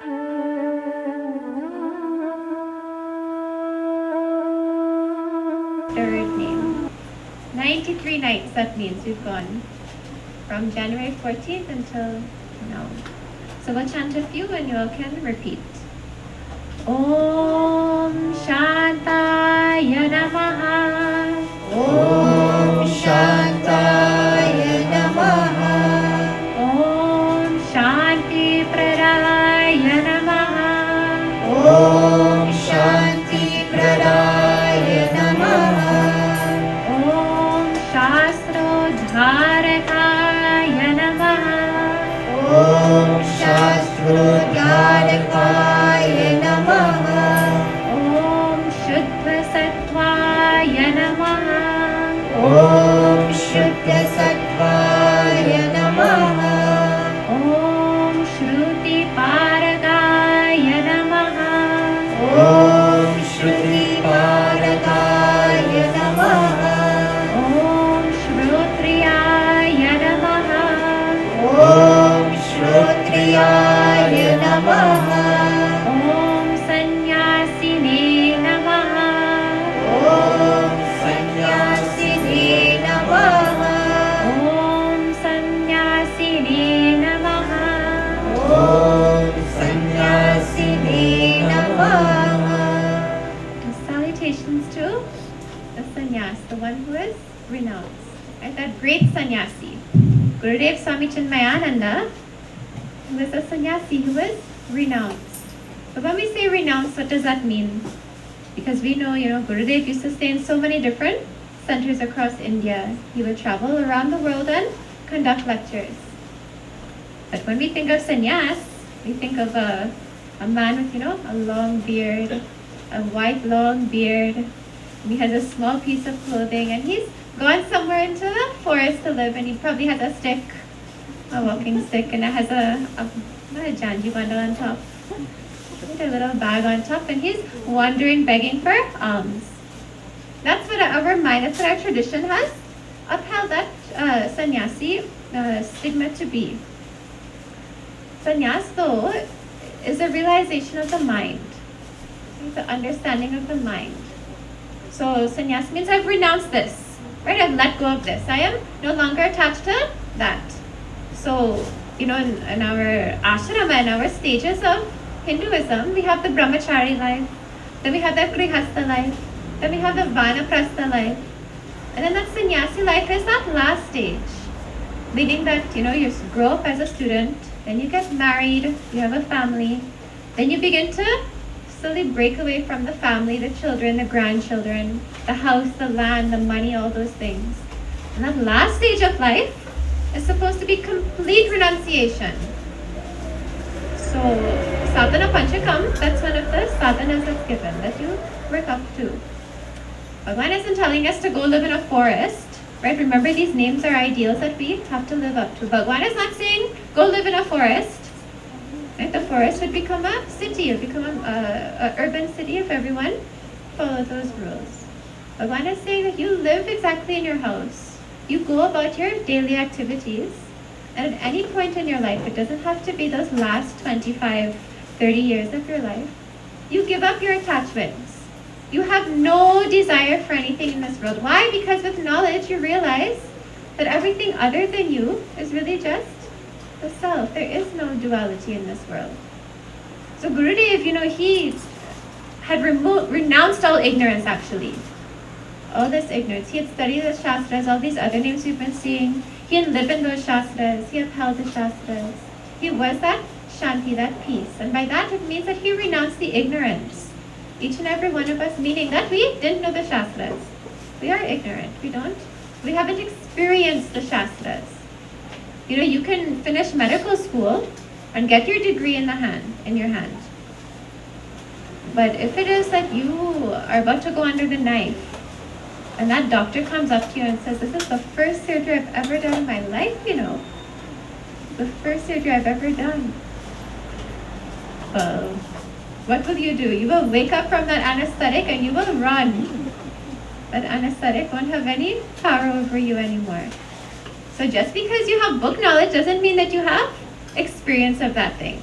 Third name. 93 nights, that means we've gone from January 14th until now. So we'll chant a few and you all can repeat. Om Shantaya Namaha. Om Shantaya Namaha. Om Shanti Pradaya Namaha. Om Shanti Pradaya Namaha. Om Shastrodharakaya Namaha. Om Shastrodharakaya Namaha. Om Shuddha Sattvaya Namaha. Om Shuddha Sattvaya Namaha. Om Shruti Paradaya Namaha. Om Shruti Paradaya Namaha. Om Shrotriyaya Namaha. Om Shrotriyaya Namaha. Om Sannyasine Namaha. Om Sannyasine Namaha. Om Sannyasine Namaha. Om Sannyasine Namaha. Salutations to the sannyas, the one who is renounced, right? That great sannyasi, Gurudev Swami Chinmayananda, who was a sannyasi who was renounced. But when we say renounced, what does that mean? Because we know, Gurudev used to stay in so many different centers across India. He would travel around the world and conduct lectures. But when we think of sannyas, we think of a man with, a long beard, a white long beard. He has a small piece of clothing and he's gone somewhere into the forest to live, and he probably has a stick, a walking stick, and it has not a janji bundle on top, with a little bag on top, and he's wandering begging for alms. That's what our mind, that's what our tradition has upheld that sannyasi stigma to be. Sannyas, though, is a realization of the mind, the understanding of the mind. So sannyas means I've renounced this, right? I've let go of this. I am no longer attached to that. So, in our ashrama, in our stages of Hinduism, we have the brahmachari life, then we have the grihastha life, then we have the vanaprastha life, and then that sannyasi life is that last stage, meaning that, you grow up as a student, then you get married, you have a family, then you begin to slowly break away from the family, the children, the grandchildren, the house, the land, the money, all those things. And that last stage of life is supposed to be complete renunciation. So, sadhana panchakam, that's one of the sadhanas that's given, that you work up to. Bhagavan isn't telling us to go live in a forest, right? Remember, these names are ideals that we have to live up to. Bhagavan is not saying, go live in a forest. Right? The forest would become a city, it would become an urban city if everyone followed those rules. Bhagavan is saying that you live exactly in your house. You go about your daily activities, and at any point in your life, it doesn't have to be those last 25, 30 years of your life, you give up your attachments. You have no desire for anything in this world. Why? Because with knowledge, you realize that everything other than you is really just the self. There is no duality in this world. So Gurudev, he had renounced all ignorance, actually. All this ignorance. He had studied the Shastras, all these other names we've been seeing. He had lived in those Shastras. He upheld the Shastras. He was that Shanti, that peace. And by that, it means that he renounced the ignorance. Each and every one of us, meaning that we didn't know the Shastras. We are ignorant. We haven't experienced the Shastras. You can finish medical school and get your degree in your hand. But if it is that you are about to go under the knife, and that doctor comes up to you and says, this is the first surgery I've ever done in my life, the first surgery I've ever done. Well, what will you do? You will wake up from that anesthetic and you will run. That anesthetic won't have any power over you anymore. So just because you have book knowledge doesn't mean that you have experience of that thing.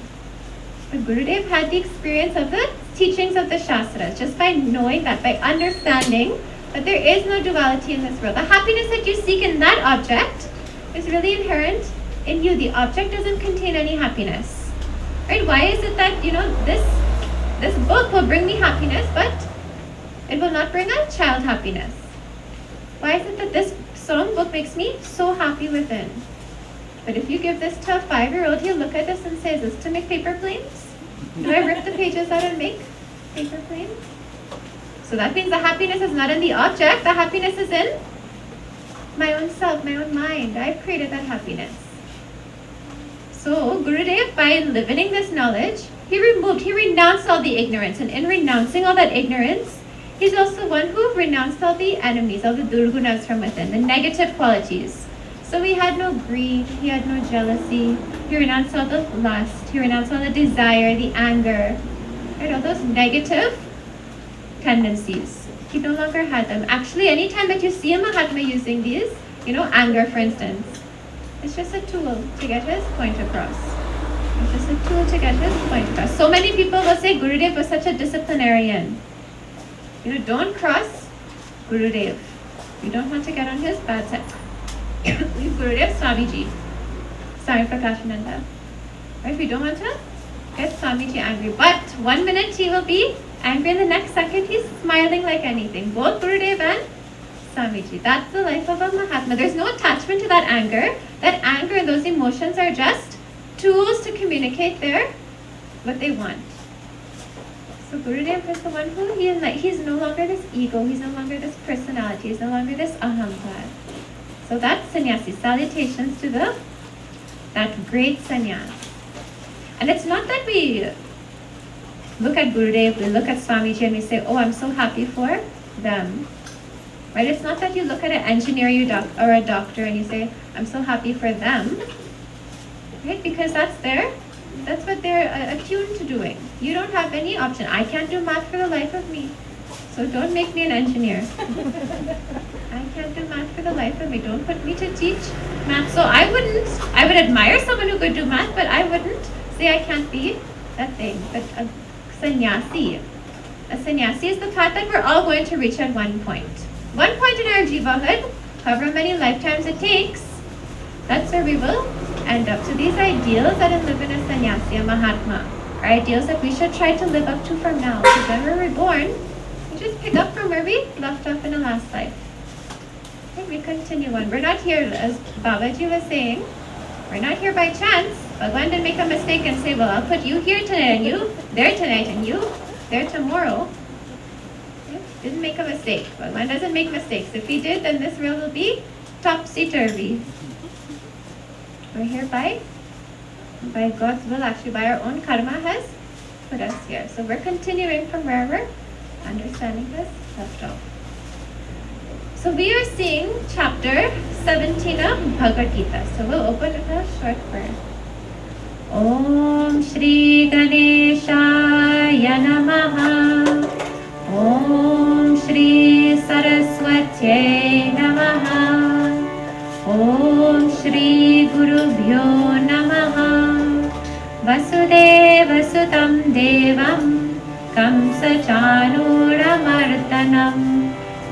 But Gurudev had the experience of the teachings of the Shastras, just by knowing that, by understanding that there is no duality in this world. The happiness that you seek in that object is really inherent in you. The object doesn't contain any happiness. Right? Why is it that, this book will bring me happiness, but it will not bring a child happiness? Why is it that this song book makes me so happy within? But if you give this to a 5-year-old, he'll look at this and say, is this to make paper planes? Do I rip the pages out and make paper planes? So that means the happiness is not in the object, the happiness is in my own self, my own mind. I've created that happiness. So Gurudev, by living this knowledge, he renounced all the ignorance. And in renouncing all that ignorance, he's also one who renounced all the enemies, all the durgunas from within, the negative qualities. So he had no greed, he had no jealousy, he renounced all the lust, he renounced all the desire, the anger, right, all those negative tendencies. He no longer had them. Actually, anytime that you see a Mahatma using these, anger for instance, it's just a tool to get his point across. It's just a tool to get his point across. So many people will say Gurudev was such a disciplinarian. Don't cross Gurudev. You don't want to get on his bad side. Gurudev Swamiji, Swami Prakashananda. Right? We don't want to get Swamiji angry. But 1 minute he will be angry, and the next second he's smiling like anything. Both Gurudev and Swamiji. That's the life of a Mahatma. There's no attachment to that anger. That anger and those emotions are just tools to communicate what they want. So Gurudev is the one who he's no longer this ego, he's no longer this personality, he's no longer this ahankar. So that's sannyasi, salutations to that great sannyas. And it's not that we look at Gurudev, we look at Swamiji and we say, oh, I'm so happy for them. Right? It's not that you look at an engineer or a doctor and you say, I'm so happy for them. Right? Because that's what they're attuned to doing. You don't have any option. I can't do math for the life of me. So don't make me an engineer. I can't do math for the life of me. Don't put me to teach math. So I would admire someone who could do math, but I wouldn't say I can't be that thing. But a sannyasi is the path that we're all going to reach at one point. One point in our jivahood, however many lifetimes it takes, that's where we will end up. So these ideals that live in a sannyasi, a Mahatma, are ideals that we should try to live up to from now. Because when we're reborn, we just pick up from where we left off in the last life. And we continue on. We're not here, as Babaji was saying, we're not here by chance. Bhagwan didn't make a mistake and say, well, I'll put you here tonight and you there tonight and you there tomorrow. Didn't make a mistake. Bhagwan doesn't make mistakes. If he did, then this world will be topsy-turvy. We're here by God's will, actually by our own karma has put us here. So we're continuing from wherever understanding has left off. So we are seeing chapter 17 of Bhagavad Gita. So we'll open with a short prayer. Om Shri Ganeshaya Namaha. Om Shri Saraswati Namaha. Om Shri Gurubhyo Namaha. Vasudeva Sutam Devam Kamsa Chanuramartanam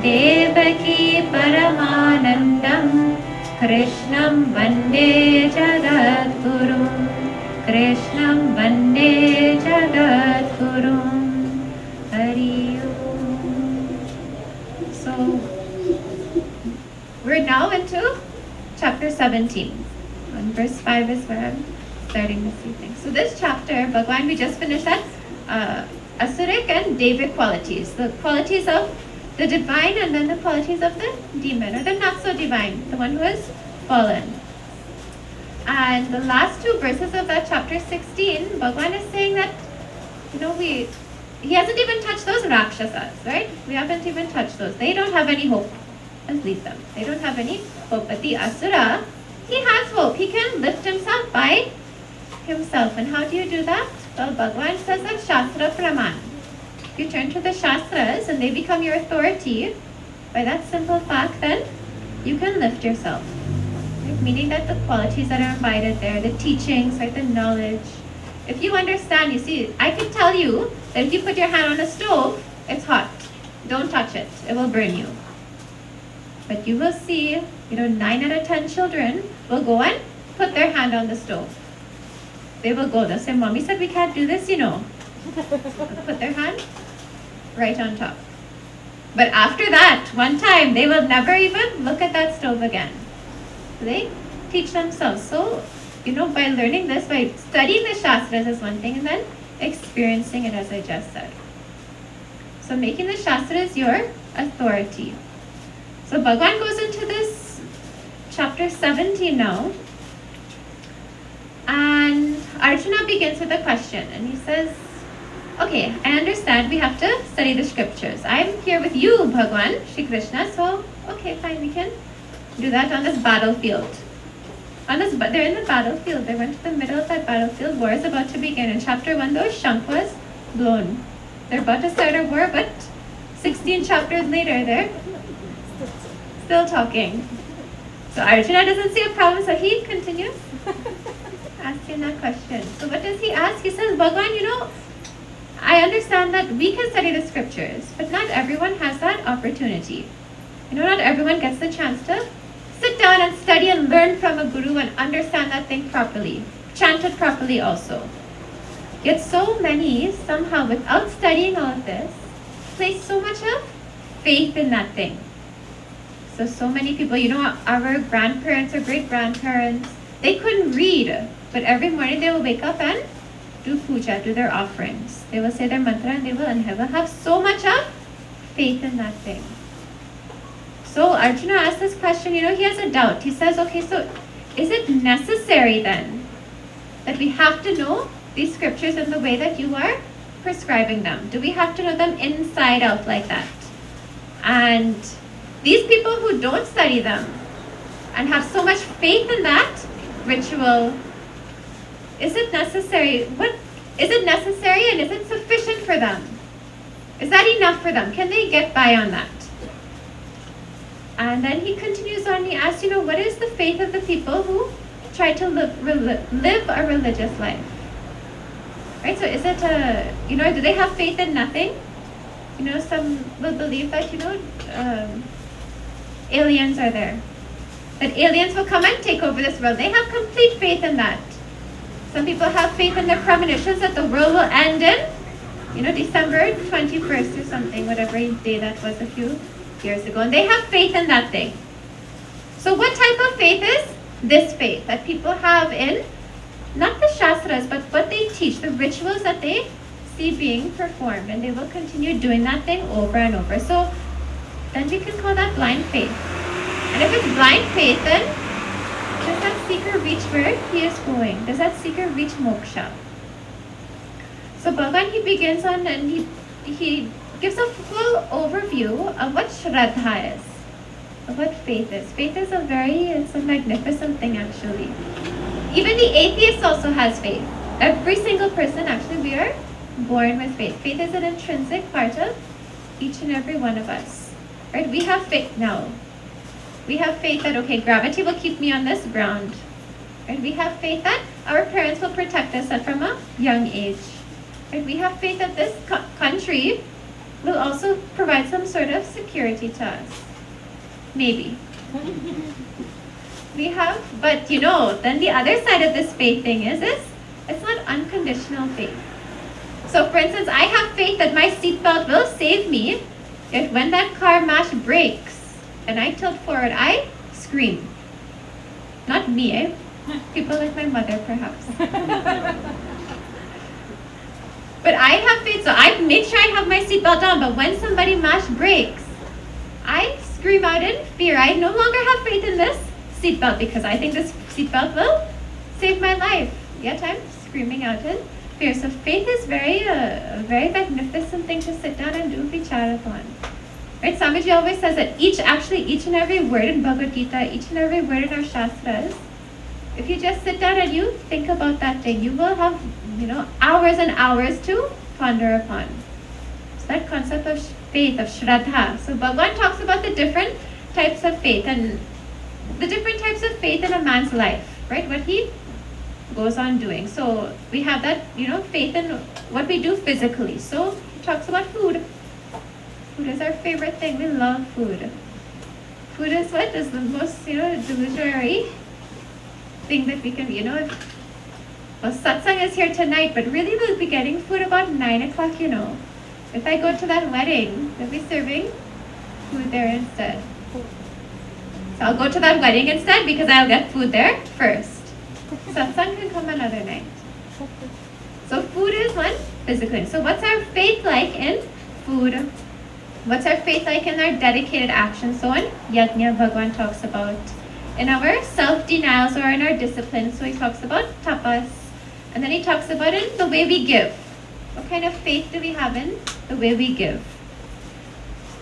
Devaki Paramanandam Krishnam Vande Jagadgurum Krishnam Vande Jagadgurum Hari Om. So we're now into chapter 17. And verse 5 is where I'm starting this evening. So this chapter, Bhagwan, we just finished that Asuric and Devic qualities. The qualities of the divine and then the qualities of the demon, or the not so divine, the one who is fallen. And the last two verses of that chapter 16, Bhagwan is saying that, he hasn't even touched those Rakshasas, right? We haven't even touched those. They don't have any hope. Let's leave them. They don't have any hope. But the Asura, he has hope. He can lift himself by himself. And how do you do that? Well, Bhagwan says that Shastra Praman. You turn to the Shastras and they become your authority, by that simple fact, then you can lift yourself. Right? Meaning that the qualities that are invited there, the teachings, right, the knowledge, If you understand, you see, I can tell you that if you put your hand on a stove, it's hot. Don't touch it. It will burn you. But you will see, 9 out of 10 children will go and put their hand on the stove. They will go, they'll say, Mommy said we can't do this, Put their hand right on top. But after that, one time, they will never even look at that stove again. They teach themselves. So, by learning this, by studying the Shastras is one thing, and then experiencing it as I just said. So making the Shastras your authority. So Bhagavan goes into this chapter 17 now. And Arjuna begins with a question. And he says, okay, I understand we have to study the scriptures. I'm here with you, Bhagavan, Shri Krishna. So, okay, fine, we can do that on this battlefield. They're in the battlefield. They went to the middle of that battlefield. War is about to begin. In chapter 1, though, Shank was blown. They're about to start a war, but 16 chapters later, they're still talking. So Arjuna doesn't see a problem, so he continues asking that question. So what does he ask? He says, Bhagavan, I understand that we can study the scriptures, but not everyone has that opportunity. Not everyone gets the chance to sit down and study and learn from a guru and understand that thing properly, chant it properly also. Yet so many, somehow, without studying all of this, place so much of faith in that thing. So many people, our grandparents or great-grandparents, they couldn't read, but every morning they will wake up and do puja, do their offerings. They will say their mantra and they will have so much of faith in that thing. So Arjuna asks this question, he has a doubt. He says, okay, so is it necessary then that we have to know these scriptures in the way that you are prescribing them? Do we have to know them inside out like that? And these people who don't study them and have so much faith in that ritual, is it necessary? Is it necessary and is it sufficient for them? Is that enough for them? Can they get by on that? And then he continues on, he asks, what is the faith of the people who try to live a religious life? Right, so is it do they have faith in nothing? Some will believe that, aliens are there. That aliens will come and take over this world. They have complete faith in that. Some people have faith in their premonitions that the world will end in, December 21st or something, whatever day that was a few years ago. And they have faith in that thing. So what type of faith is this faith that people have in, not the Shastras, but what they teach, the rituals that they see being performed, and they will continue doing that thing over and over. So then we can call that blind faith. And if it's blind faith, then does that seeker reach where he is going? Does that seeker reach moksha? So Bhagavan, he begins on and he gives a full overview of what Shraddha is, of what faith is. Faith is it's a magnificent thing actually. Even the atheist also has faith. Every single person, actually, we are born with faith. Faith is an intrinsic part of each and every one of us. Right? We have faith now. We have faith that, okay, gravity will keep me on this ground. Right? We have faith that our parents will protect us from a young age. Right? We have faith that this country will also provide some sort of security to us. Maybe. We have, but then the other side of this faith thing is it's not unconditional faith. So for instance, I have faith that my seatbelt will save me, yet when that car mash brakes and I tilt forward, I scream. Not me, eh? People like my mother perhaps. But I have faith, so I make sure I have my seatbelt on, but when somebody mash brakes, I scream out in fear. I no longer have faith in this seatbelt because I think this seatbelt will save my life. Yet I'm screaming out in fear. So faith is a very magnificent thing to sit down and do vichara on. Right? Swamiji always says that each and every word in Bhagavad Gita, each and every word in our Shastras, if you just sit down and you think about that thing, you will have, hours and hours to ponder upon. So that concept of faith, of Shraddha. So Bhagavan talks about the different types of faith and the different types of faith in a man's life, right? What he goes on doing. So we have that, faith in what we do physically. So he talks about food. Food is our favorite thing. We love food. Food is what is the most, delusionary thing that we can, well, satsang is here tonight, but really we'll be getting food about 9 o'clock, If I go to that wedding, they'll be serving food there instead. So I'll go to that wedding instead because I'll get food there first. Satsang can come another night. So food is one physical. So what's our faith like in food? What's our faith like in our dedicated actions? So in Yajna, Bhagavan talks about in our self-denials or in our discipline. So he talks about tapas. And then he talks about in the way we give. What kind of faith do we have in the way we give?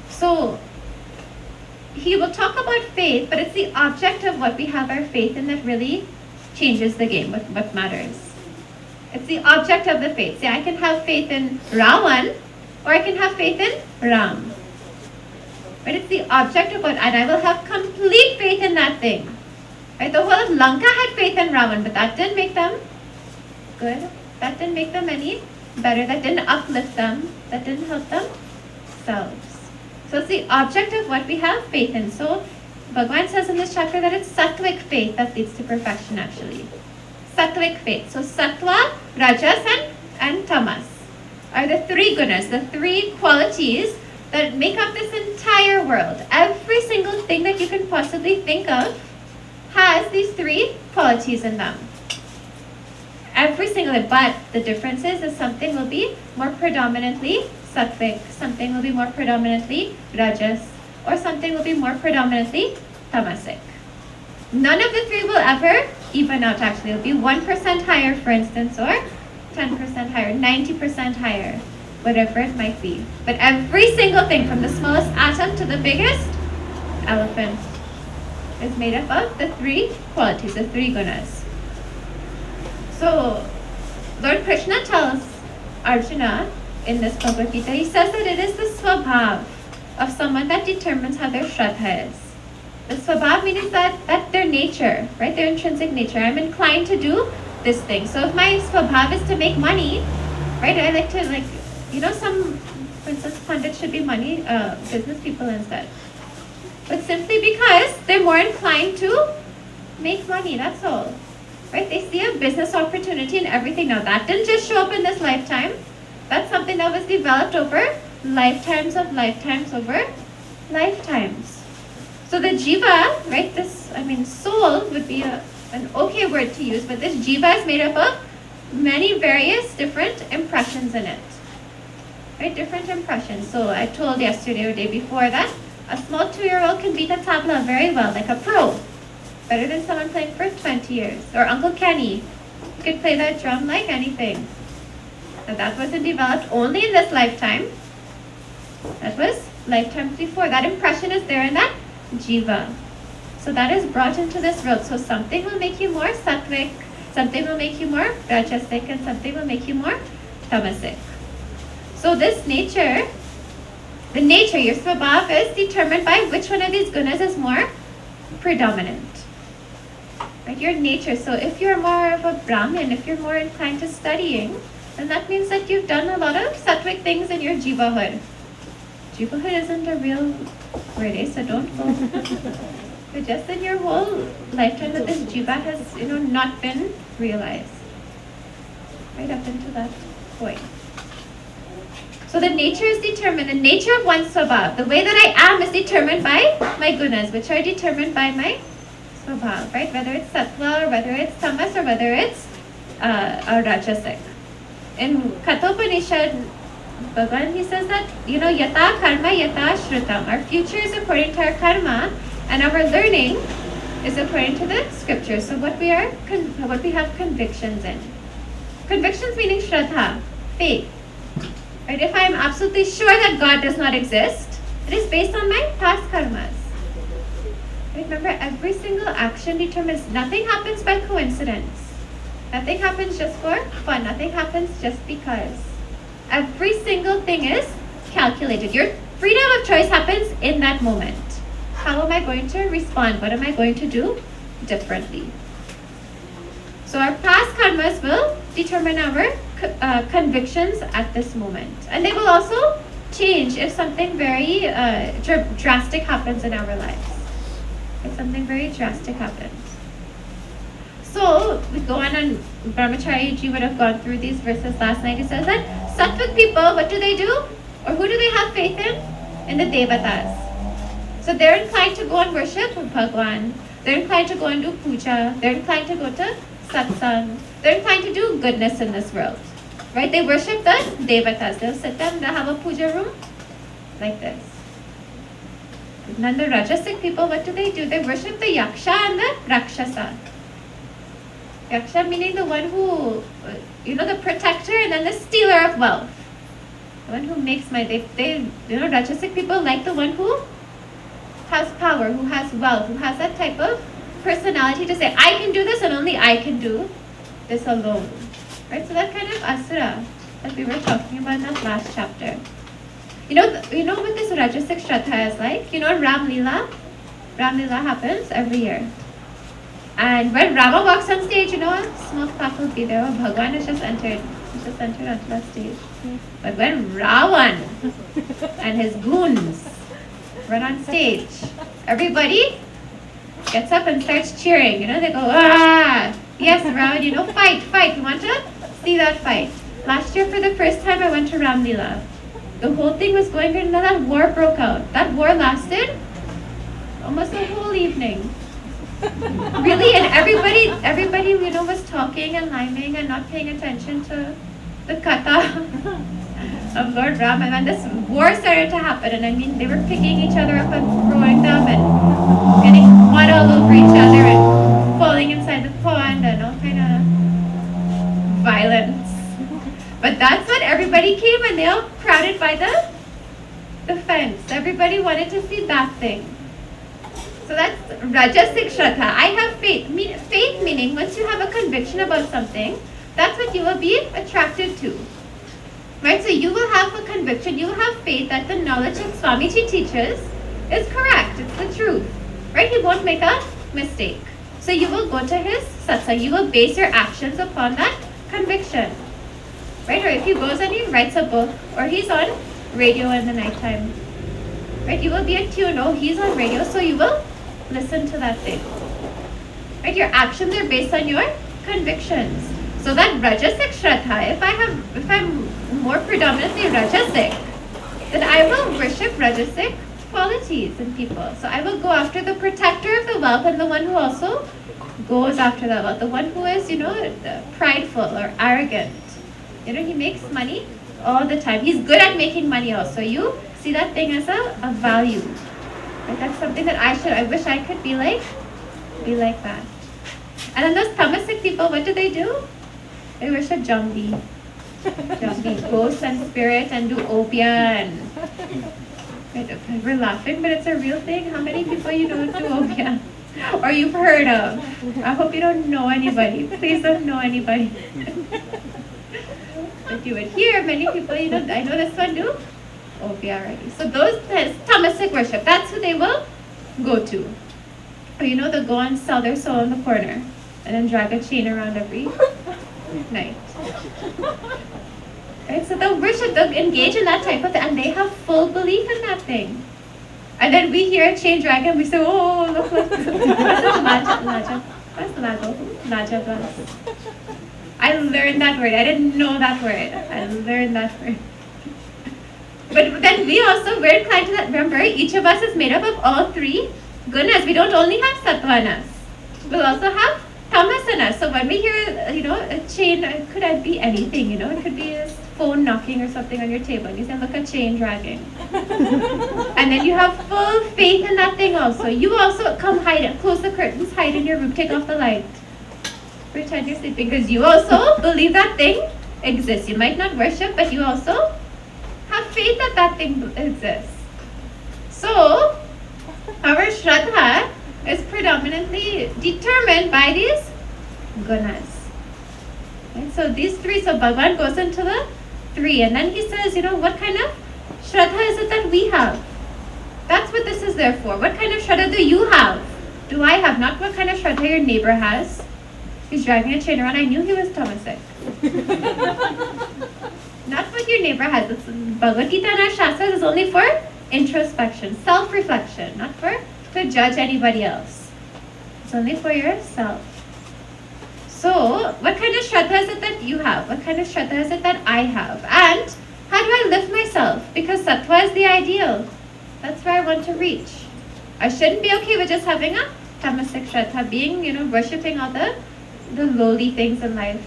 So he will talk about faith, but it's the object of what we have our faith in that really changes the game, what matters. It's the object of the faith. See, I can have faith in Ravan, or I can have faith in Ram. But it's the object of what, and I will have complete faith in that thing. Right? The whole of Lanka had faith in Ravan, but that didn't make them good. That didn't make them any better. That didn't uplift them. That didn't help themselves. So it's the object of what we have faith in. So Bhagavan says in this chapter that it's sattvic faith that leads to perfection actually. Sattvic faith. So sattva, rajas and tamas are the three gunas, the three qualities that make up this entire world. Every single thing that you can possibly think of has these three qualities in them. Every single, but the difference is something will be more predominantly sattvic, something will be more predominantly rajas, or something will be more predominantly tamasic. None of the three will ever even out actually. It will be 1% higher, for instance, or 10% higher, 90% higher, whatever it might be. But every single thing, from the smallest atom to the biggest elephant, is made up of the three qualities, the three gunas. So, Lord Krishna tells Arjuna in this Bhagavad Gita, he says that it is the swabhav of someone that determines how their shraddha is. The swabhav means that their nature, right? Their intrinsic nature. I'm inclined to do this thing. So if my swabhav is to make money, right? I like to some, for instance, pundits should be business people instead. But simply because they're more inclined to make money, that's all. Right? They see a business opportunity in everything. Now that didn't just show up in this lifetime. That's something that was developed over lifetimes over lifetimes. So the jiva, right, soul would be an okay word to use, but this jiva is made up of many various different impressions in it. Right, different impressions. So I told yesterday or day before that a small 2-year-old can beat a tabla very well, like a pro. Better than someone playing for 20 years. Or Uncle Kenny could play that drum like anything. Now that wasn't developed only in this lifetime. That was lifetimes before. That impression is there in that jiva. So that is brought into this world. So something will make you more sattvic, something will make you more rajasic, and something will make you more tamasic. So this nature, your swabhav, is determined by which one of these gunas is more predominant. Right, your nature. So if you're more of a Brahmin, if you're more inclined to studying, then that means that you've done a lot of sattvic things in your jivahood. Jivahood isn't a real word, so don't go. But just in your whole lifetime that this jiva has, not been realized. Right up into that point. So the nature is determined, the nature of one's swabhav, the way that I am is determined by my gunas, which are determined by my swabhav, right? Whether it's sattva, or whether it's tamas, or whether it's rajasic. In Kathopanishad, Bhagavan, he says that, yata karma yata shrutam. Our future is according to our karma, and our learning is according to the scriptures. So what we have convictions in. Convictions meaning shraddha, faith. Right? If I am absolutely sure that God does not exist, it is based on my past karmas. Remember, every single action determines, nothing happens by coincidence. Nothing happens just for fun. Nothing happens just because. Every single thing is calculated. Your freedom of choice happens in that moment. How am I going to respond? What am I going to do differently? So our past karmas will determine our convictions at this moment. And they will also change if something very drastic happens in our lives. If something very drastic happens. So we go on, and Brahmacharya Ji would have gone through these verses last night. He says that Sattvic people, what do? Or who do they have faith in? In the Devatas. So they're inclined to go and worship Bhagwan. They're inclined to go and do puja. They're inclined to go to satsang. They're inclined to do goodness in this world. Right? They worship the Devatas. They'll sit down, they'll have a puja room like this. And then the Rajasic people, what do? They worship the Yaksha and the Rakshasa. Yaksha meaning the one who, the protector, and then the stealer of wealth. The one who makes money. Rajasic people like the one who has power, who has wealth, who has that type of personality to say, I can do this and only I can do this alone. Right? So that kind of asura that we were talking about in that last chapter. You know what this Rajasic Shraddha is like? Ram Leela? Ram Leela happens every year. And when Rama walks on stage, a small clap will be there. Oh, Bhagwan has just entered. He's just entered onto that stage. But when Ravan and his goons run on stage, everybody gets up and starts cheering. They go, ah! Yes, Ravan, fight. You want to see that fight? Last year, for the first time, I went to Ram Leela. The whole thing was going good, and then that war broke out. That war lasted almost a whole evening. Really, and everybody, was talking and liming and not paying attention to the katha of Lord Ram. And then this war started to happen, and they were picking each other up and throwing them and getting mud all over each other and falling inside the pond and all kind of violence. But that's what everybody came, and they all crowded by the fence. Everybody wanted to see that thing. So that's Rajasic Shraddha. I have faith. Faith meaning once you have a conviction about something, that's what you will be attracted to. Right? So you will have a conviction, you will have faith that the knowledge that Swamiji teaches is correct. It's the truth. Right? He won't make a mistake. So you will go to his satsang. You will base your actions upon that conviction. Right? Or if he goes and he writes a book, or he's on radio in the nighttime. Right? You will be attuned. Oh, he's on radio, so you will listen to that thing. Right? Your actions are based on your convictions. So that Rajasic Shraddha, if I'm more predominantly Rajasic, then I will worship Rajasic qualities in people. So I will go after the protector of the wealth and the one who also goes after the wealth. The one who is, prideful or arrogant. He makes money all the time. He's good at making money also. You see that thing as a value. Right? That's something that I wish I could be like that. And then those tamasic people, what do? They worship Jambi. Jambi, ghosts and spirits, and do obya and right, we're laughing, but it's a real thing. How many people do obya? Or you've heard of? I hope you don't know anybody. Please don't know anybody. But you would hear many people, I know this one do obya already. So those tamasic worship, that's who they will go to. Or they'll go and sell their soul in the corner and then drag a chain around every night. Right? So they'll worship, they'll engage in that type of thing, and they have full belief in that thing. And then we hear a chain drag and we say, oh, look. Lajavas. I learned that word. I didn't know that word. I learned that word. But then we're inclined to that. Remember, each of us is made up of all three gunas. We don't only have sattvanas. We'll also have tamasanas. So when we hear, a chain, it could be anything, it could be a phone knocking or something on your table. And you say, look, a chain dragging. And then you have full faith in that thing also. You also come hide, close the curtains, hide in your room, take off the light. Pretend you're sleeping, because you also believe that thing exists. You might not worship, but you also have faith that that thing exists. So, our Shraddha is predominantly determined by these gunas. Right? So these three, so Bhagavan goes into the three, and then he says, what kind of Shraddha is it that we have? That's what this is there for. What kind of Shraddha do you have? Do I have? Not what kind of Shraddha your neighbor has. He's driving a train around. I knew he was tamasic. Not what your neighbor has. It's Bhagavad Gita and our Shastras is only for introspection, self-reflection, not for to judge anybody else. It's only for yourself. So, what kind of Shraddha is it that you have? What kind of Shraddha is it that I have? And how do I lift myself? Because Sattva is the ideal. That's where I want to reach. I shouldn't be okay with just having a tamasic Shraddha, being, worshipping all the lowly things in life.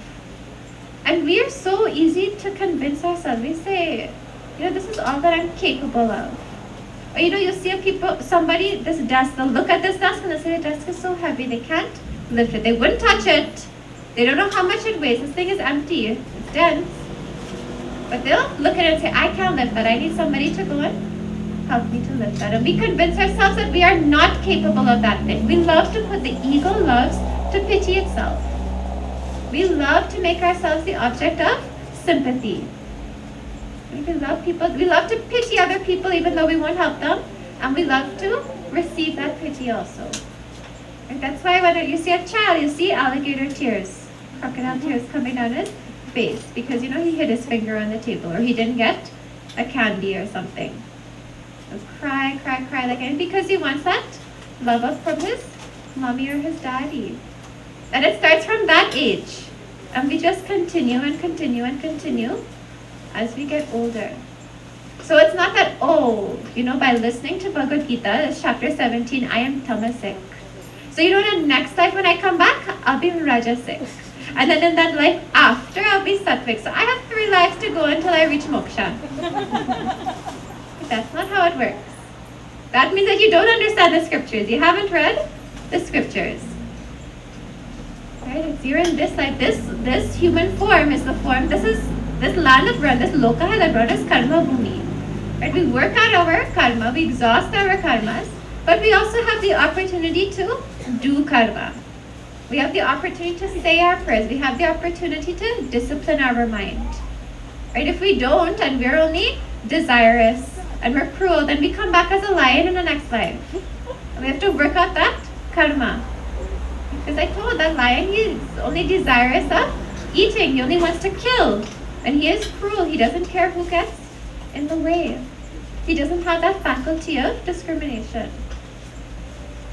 And we are so easy to convince ourselves. We say, this is all that I'm capable of. Or you see somebody, this desk, they'll look at this desk and they'll say, the desk is so heavy, they can't lift it. They wouldn't touch it. They don't know how much it weighs. This thing is empty. It's dense. But they'll look at it and say, I can't lift that. I need somebody to go and help me to lift that. And we convince ourselves that we are not capable of that thing. We love to put, the ego loves to pity itself. We love to make ourselves the object of sympathy. We love to pity other people even though we won't help them. And we love to receive that pity also. And that's why when you see a child, you see alligator tears, crocodile tears coming down his face. Because he hit his finger on the table or he didn't get a candy or something. He'll cry and because he wants that love up from his mommy or his daddy. And it starts from that age. And we just continue and continue and continue as we get older. So it's not that, by listening to Bhagavad Gita, chapter 17, I am tamasic. So in the next life when I come back, I'll be rajasic. And then in that life after, I'll be sattvic. So I have 3 lives to go until I reach moksha. That's not how it works. That means that you don't understand the scriptures. You haven't read the scriptures. Right? It's you're in this life. This human form is the form. This land of brought, this loka that brought us karma bhumi. Right? We work out our karma. We exhaust our karmas. But we also have the opportunity to do karma. We have the opportunity to say our prayers. We have the opportunity to discipline our mind. Right? If we don't and we're only desirous and we're cruel, then we come back as a lion in the next life. And we have to work out that karma. Because I told that lion, he's only desirous of eating. He only wants to kill. And he is cruel. He doesn't care who gets in the way. He doesn't have that faculty of discrimination.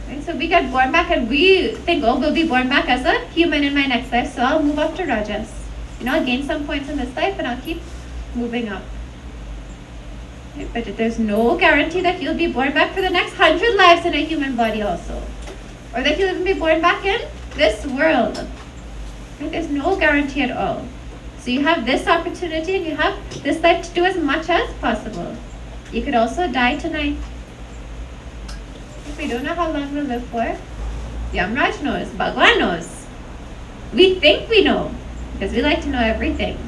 Right? So we get born back and we think, we'll be born back as a human in my next life, so I'll move up to Rajas. I'll gain some points in this life and I'll keep moving up. Right? But there's no guarantee that you'll be born back for the next 100 lives in a human body also. Or that you'll even be born back in this world. Right? There's no guarantee at all. So you have this opportunity and you have this life to do as much as possible. You could also die tonight. If we don't know how long we'll live for, Yamraj knows, Bhagwan knows. We think we know, because we like to know everything.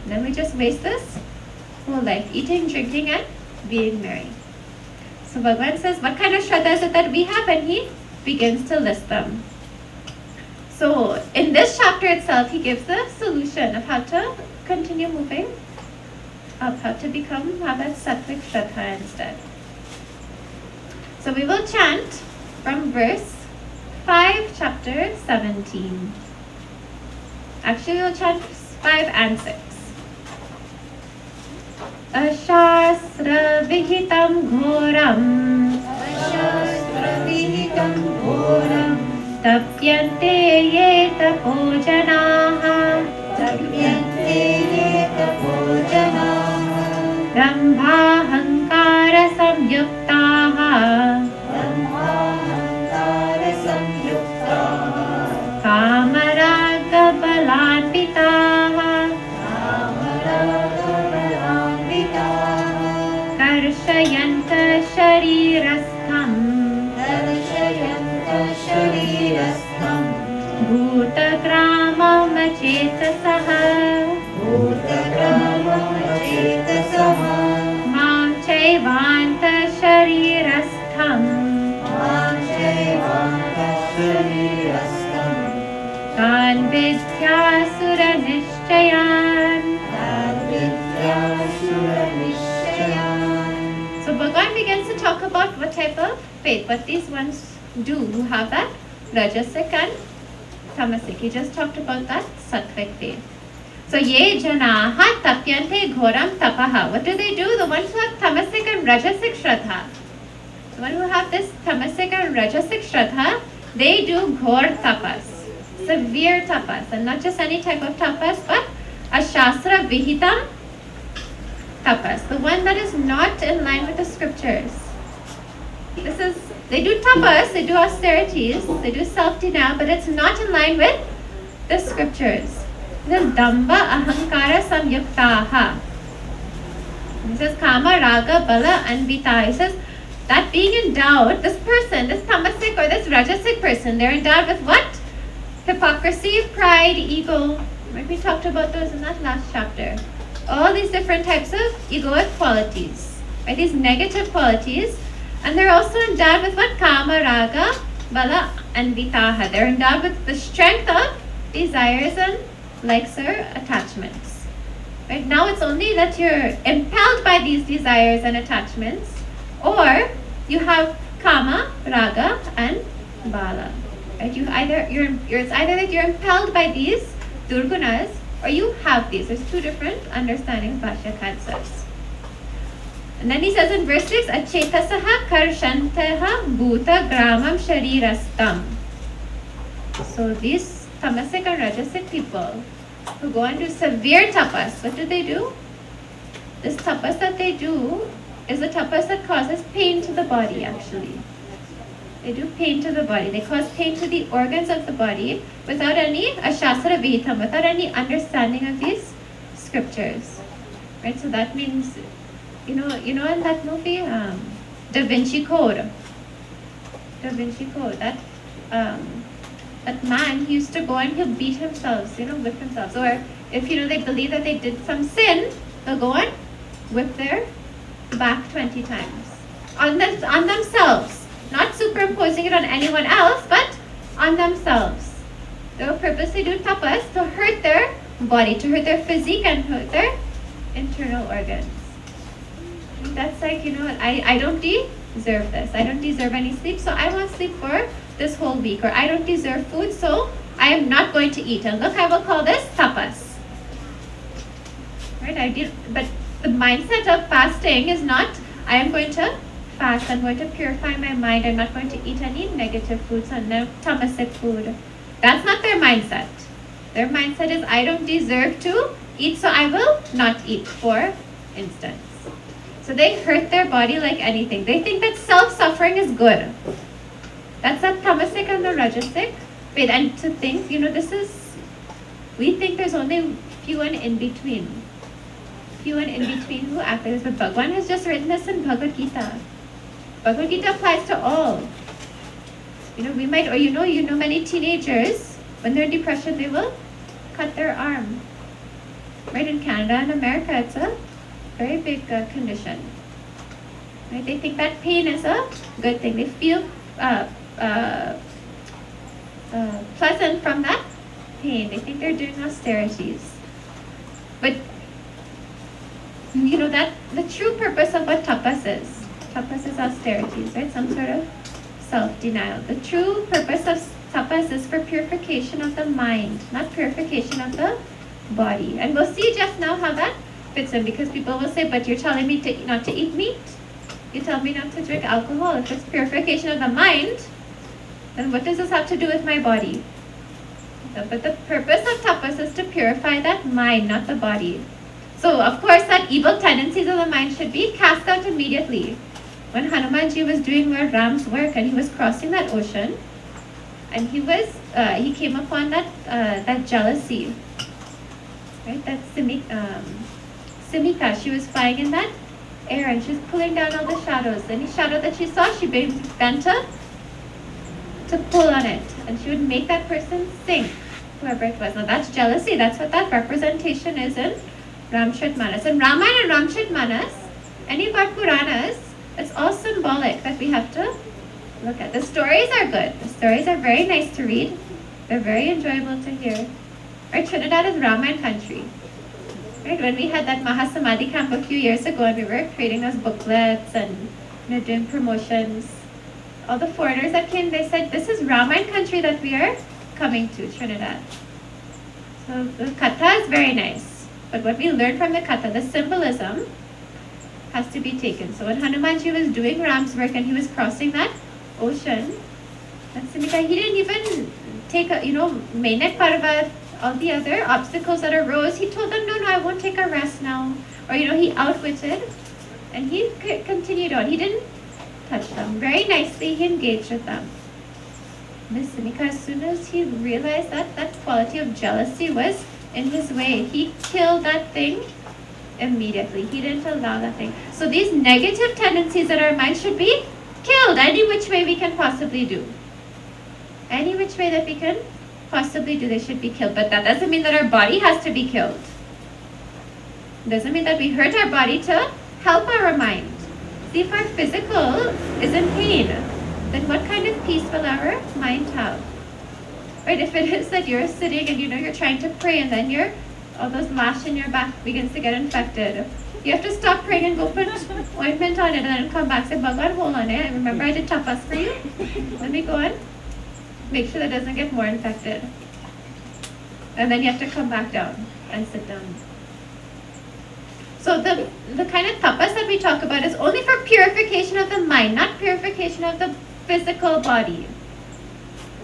Then we just waste this whole life, eating, drinking, and being merry. So Bhagwan says, what kind of Shraddha is it that we have? And he begins to list them. So in this chapter itself, he gives the solution of how to continue moving up, how to have that sattvic Shraddha instead. So we will chant from verse 5, chapter 17. Actually, we will chant 5 and 6. Ashasra vihitam ghoram tapyante ye tapojanaha brahmahankara samyuktaha kamaraga balanvitaha karshayanta sharirastham bhutagramam chetasaha mam chaivanta sharirastham tan vidyasura nishchayan. So Bhagwan begins to talk about what type of faith, what these ones do who have that rajasic and tamasic. He just talked about that sattvic faith. So ye janaha tapyante ghoram tapaha. What do? The ones who have tamasic and rajasic shraddha. The ones who have this tamasic and rajasic shraddha, they do ghor tapas, severe tapas, and not just any type of tapas, but a shastra vihitam tapas, the one that is not in line with the scriptures. They do tapas, they do austerities, they do self-denial, but it's not in line with the scriptures. This is damba ahankara samyuktaha. He says kama raga bala anvita. He says that being endowed, this person, this tamasic or this rajasic person, they're endowed with what? Hypocrisy, pride, ego. Right? We talked about those in that last chapter. All these different types of egoic qualities, right? These negative qualities. And they're also endowed with what? Kama, raga, bala, and vitaha. They're endowed with the strength of desires and likes or attachments. Right? Now it's only that you're impelled by these desires and attachments, or you have kama, raga, and bala. Right? It's either that you're impelled by these durgunas, or you have these. There's two different understandings Bhashyakar says. And then he says in verse 6, Achetasaha karshantaha bhuta gramam sharirastam. So these tamasic and rajasic people who go and do severe tapas, what do? This tapas that they do is a tapas that causes pain to the body actually. They do pain to the body. They cause pain to the organs of the body without any ashasara vihitam, without any understanding of these scriptures. Right? So that means, you know in that movie, Da Vinci Code. Da Vinci Code. That man, he used to go and he'll beat himself, whip himself. Or if they believe that they did some sin, they'll go and whip their back 20 times on themselves. Not superimposing it on anyone else, but on themselves. They will purposely do tapas to hurt their body, to hurt their physique and hurt their internal organs. That's like, I don't deserve this. I don't deserve any sleep, so I won't sleep for this whole week. Or I don't deserve food, so I am not going to eat. And look, I will call this tapas. Right? But the mindset of fasting is not, I am going to fast, I'm going to purify my mind, I'm not going to eat any negative foods and no tamasic food. That's not their mindset. Their mindset is, I don't deserve to eat, so I will not eat, for instance. So they hurt their body like anything. They think that self-suffering is good. That's that tamasic and the rajasic. And to think, we think there's only few and in between. Few and in between who act like this. But Bhagwan has just written this in Bhagavad Gita. Bhagavad Gita applies to all. Many teenagers, when they're in depression, they will cut their arm. Right? In Canada and America, it's a very big condition. Right? They think that pain is a good thing. They feel pleasant from that pain. They think they're doing austerities. But, that the true purpose of what tapas is. Tapas is austerities, right? Some sort of self-denial. The true purpose of tapas is for purification of the mind, not purification of the body. And we'll see just now how that fits in, because people will say, but you're telling me not to eat meat? You tell me not to drink alcohol. If it's purification of the mind, then what does this have to do with my body? But the purpose of tapas is to purify that mind, not the body. So, of course, that evil tendencies of the mind should be cast out immediately. When Hanumanji was doing Lord Ram's work and he was crossing that ocean, and he came upon that jealousy, right? That Simika, she was flying in that air and she was pulling down all the shadows. Any shadow that she saw, she bent to pull on it, and she would make that person sink, whoever it was. Now that's jealousy. That's what that representation is in Ramcharitmanas. In Ramayana and Ramcharitmanas, any of our Puranas, it's all symbolic that we have to look at. The stories are good. The stories are very nice to read. They're very enjoyable to hear. Our Trinidad is Ramayana country. Right? When we had that Mahasamadhi camp a few years ago and we were creating those booklets and doing promotions, all the foreigners that came, they said, this is Ramayana country that we are coming to, Trinidad. So the katha is very nice. But what we learned from the katha, the symbolism, has to be taken. So when Hanumanji was doing Ram's work and he was crossing that ocean, and Simika, he didn't even take a, Mainak Parvat, all the other obstacles that arose, he told them, no, I won't take a rest now. Or, he outwitted, and he continued on. He didn't touch them. Very nicely, he engaged with them. Miss Simika, as soon as he realized that that quality of jealousy was in his way, he killed that thing immediately. He didn't allow that thing. So these negative tendencies in our mind should be killed any which way we can possibly do. Any which way that we can possibly do, they should be killed. But that doesn't mean that our body has to be killed. It doesn't mean that we hurt our body to help our mind. See, if our physical is in pain, then what kind of peace will our mind have? Right? If it is that you're sitting and you're trying to pray and then all those lash in your back begins to get infected, you have to stop praying and go put ointment on it and then come back and say, Bhagwan, hold on it. Remember I did tapas for you? Let me go on. Make sure that doesn't get more infected. And then you have to come back down and sit down. So the kind of tapas that we talk about is only for purification of the mind, not purification of the physical body.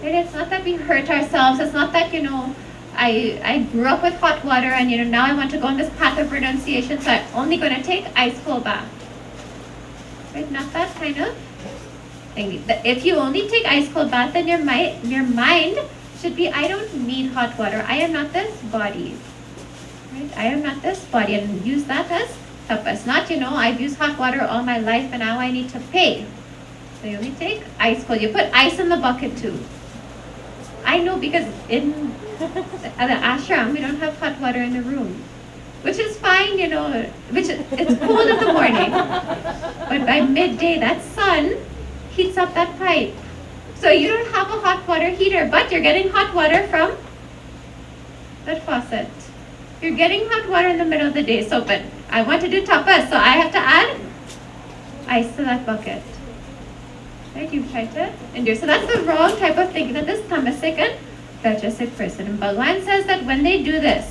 Right? It's not that we hurt ourselves. It's not that, I grew up with hot water and, now I want to go on this path of renunciation, so I'm only going to take ice cold bath. Right? Not that kind of thing. If you only take ice cold bath, then your mind should be, I don't need hot water. I am not this body. Right? I am not this body, and use that as tapas. Not, I've used hot water all my life and now I need to pay. So you only take ice cold. You put ice in the bucket too. I know, because in the ashram, we don't have hot water in the room. Which is fine, it's cold in the morning. But by midday, that sun heats up that pipe. So you don't have a hot water heater, but you're getting hot water from that faucet. You're getting hot water in the middle of the day. So, but I want to do tapas, so I have to add ice to that bucket. Right? You've tried to endure. So that's the wrong type of thinking that this tamasic and rajasic person. And Bhagavan says that when they do this,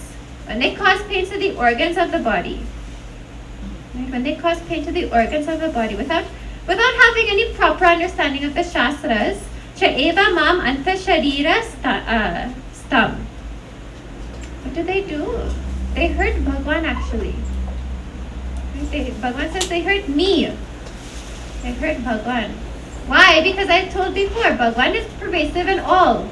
when they cause pain to the organs of the body, right? When they cause pain to the organs of the body without having any proper understanding of the Shastras, Cha'eva mam anta sharira stam. What do? They hurt Bhagavan actually. Bhagavan says they hurt me. They hurt Bhagavan. Why? Because I told before, Bhagavan is pervasive in all.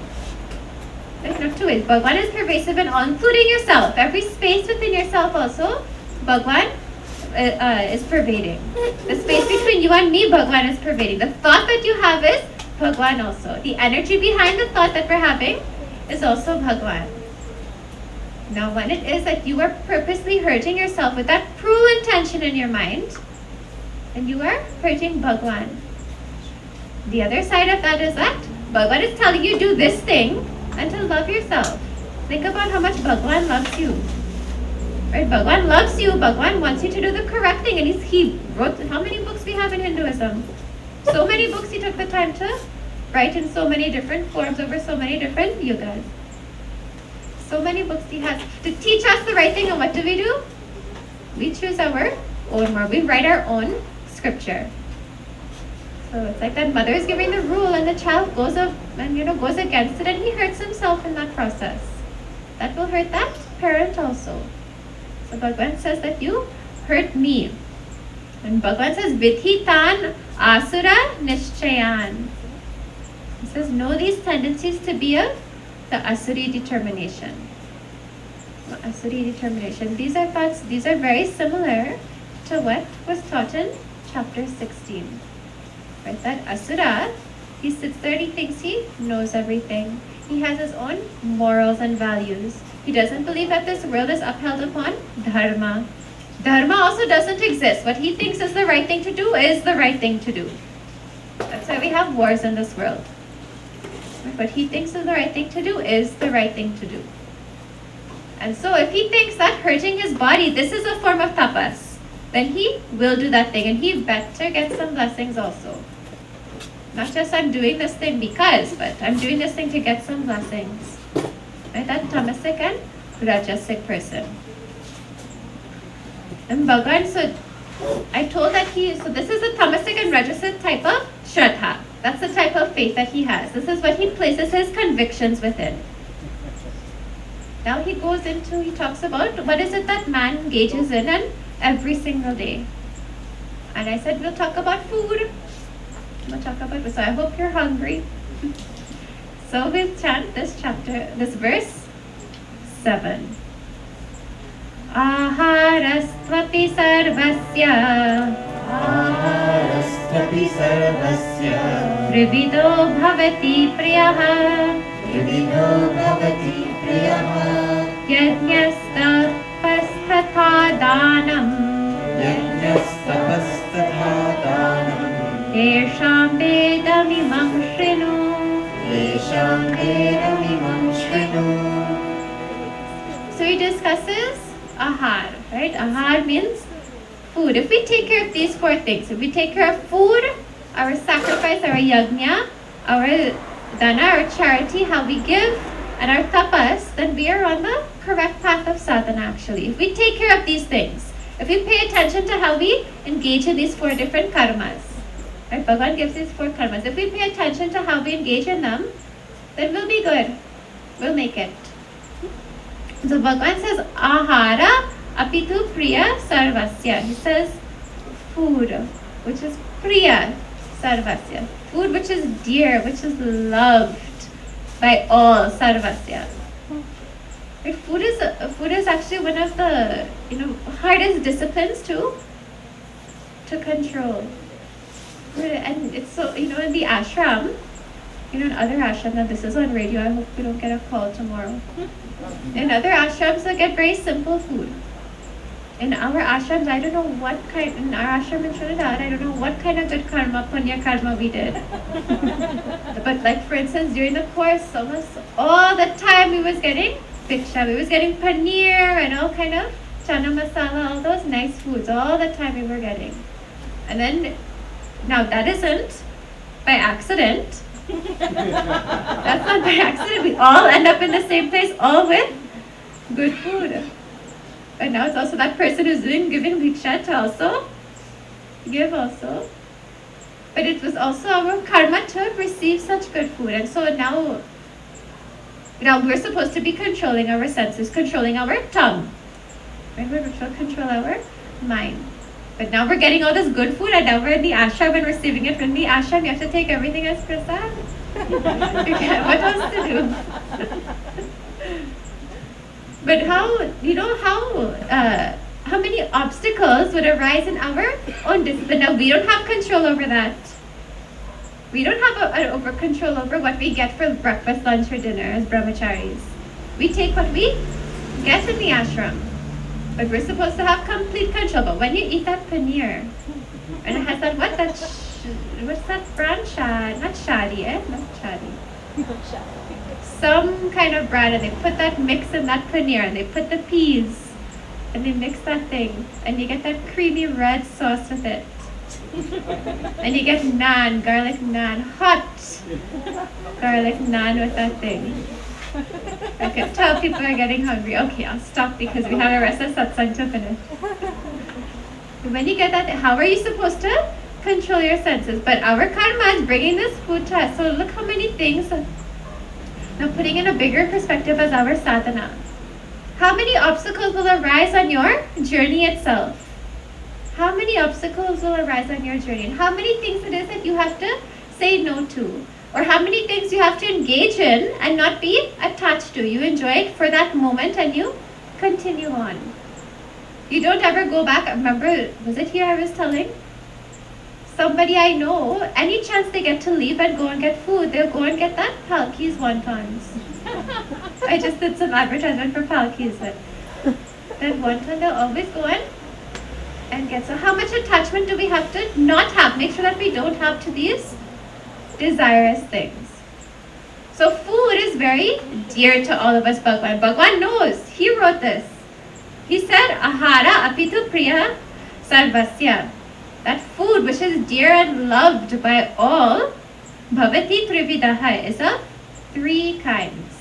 There's not two ways. Bhagavan is pervasive in all, including yourself. Every space within yourself also, Bhagavan is pervading. The space between you and me, Bhagavan is pervading. The thought that you have is Bhagavan also. The energy behind the thought that we're having is also Bhagavan. Now, when it is that you are purposely hurting yourself with that cruel intention in your mind, then you are hurting Bhagavan. The other side of that is that Bhagavan is telling you do this thing and to love yourself. Think about how much Bhagavan loves you. Right? Bhagavan loves you. Bhagavan wants you to do the correct thing. And he wrote, how many books we have in Hinduism? So many books he took the time to write in so many different forms over so many different yugas. So many books he has to teach us the right thing. And what do? We choose our own word. We write our own scripture. So it's like that mother is giving the rule and the child goes up and goes against it and he hurts himself in that process. That will hurt that parent also. So Bhagavan says that you hurt me. And Bhagavan says, Vidhitan asura nishchayan. He says, know these tendencies to be of the asuri determination. Asuri determination. These are thoughts, these are very similar to what was taught in chapter 16. Right? That asura, he sits there and he thinks he knows everything. He has his own morals and values. He doesn't believe that this world is upheld upon dharma. Dharma also doesn't exist. What he thinks is the right thing to do is the right thing to do. That's why we have wars in this world. What he thinks is the right thing to do is the right thing to do. And so if he thinks that hurting his body, this is a form of tapas, then he will do that thing and he better get some blessings also. Not just I'm doing this thing because, but I'm doing this thing to get some blessings. Right? That tamasic and rajasic person. And Bhagavan, so I told that so this is a tamasic and rajasic type of shraddha. That's the type of faith that he has. This is what he places his convictions within. Now he talks about what is it that man engages in and every single day. And I said, we'll talk about food. So I hope you're hungry. So we'll chant this verse 7. Aharastvapi sarvasya Aharastvapi sarvasya Trivido bhavati priyaha Trivido bhavati priyaha Yajnastapastatha danam Yajnastapastatha danam Tesham vedamimam shrinu Tesham vedamimam shrinu. So he discusses ahar, right? Ahar means food. If we take care of these 4 things, if we take care of food, our sacrifice, our yajna, our dana, our charity, how we give, and our tapas, then we are on the correct path of sadhana actually. If we take care of these things, if we pay attention to how we engage in these 4 different karmas, right? Bhagavan gives these 4 karmas. If we pay attention to how we engage in them, then we'll be good. We'll make it. So Bhagavan says, ahara apitu priya sarvasya. He says, food, which is priya sarvasya. Food which is dear, which is loved by all, sarvasya. Right? Food is actually one of the hardest disciplines to control. And it's so in the ashram, in other ashrams, and this is on radio, I hope we don't get a call tomorrow. In other ashrams, they get very simple food. In our ashrams, I don't know what kind, in our ashram in Trinidad, I don't know what kind of good karma, punya karma we did. But like for instance, during the course, almost all the time we was getting biksha, we was getting paneer and all kind of chana masala, all those nice foods, all the time we were getting. And then, now that isn't by accident. That's not by accident. We all end up in the same place, all with good food. But now it's also that person who's giving bhiksha to also give also. But it was also our karma to receive such good food. And so now we're supposed to be controlling our senses, controlling our tongue. Right? We're supposed to control our mind. But now we're getting all this good food, and now we're in the ashram and receiving it from the ashram. You have to take everything as prasad. What else to do? But how many obstacles would arise in our own discipline? Now we don't have control over that. We don't have over control over what we get for breakfast, lunch, or dinner as brahmacharis. We take what we get in the ashram. But we're supposed to have complete control. But when you eat that paneer, and it has that, what's that brand? Not shadi, Not shadi. Some kind of bread, and they put that mix in that paneer, and they put the peas, and they mix that thing, and you get that creamy red sauce with it. And you get naan, garlic naan, hot garlic naan with that thing. I can tell people are getting hungry. Okay, I'll stop because we have a rest of satsang to finish. When you get that, how are you supposed to control your senses? But our karma is bringing this food to us. So look how many things. Now putting in a bigger perspective as our sadhana. How many obstacles will arise on your journey itself? How many obstacles will arise on your journey? And how many things it is that you have to say no to? Or how many things you have to engage in and not be attached to. You enjoy it for that moment and you continue on. You don't ever go back. Remember, was it here I was telling? Somebody I know, any chance they get to leave and go and get food, they'll go and get that Palki's wontons. I just did some advertisement for Palki's, but that wonton they'll always go and get. So how much attachment do we have to not have? Make sure that we don't have to these desirous things. So food is very dear to all of us, Bhagavan. Bhagavan knows. He wrote this. He said, ahara apitu priya sarvasya. That food which is dear and loved by all, Bhavati trividaha is of three kinds.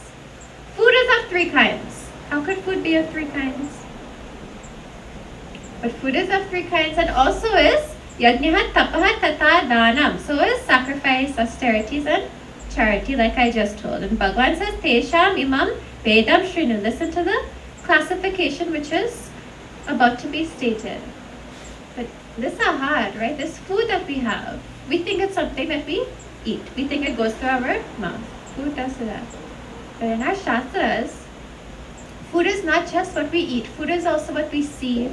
Food is of three kinds. How could food be of three kinds? But food is of three kinds and also is yajnaha, tapaha, tata, danam. So is sacrifice, austerities and charity like I just told. And Bhagavan says, Tesham imam vedam shrinu. Listen to the classification which is about to be stated. But this ahar, right, this food that we have, we think it's something that we eat. We think it goes through our mouth. Food does that. But in our shastras, food is not just what we eat. Food is also what we see.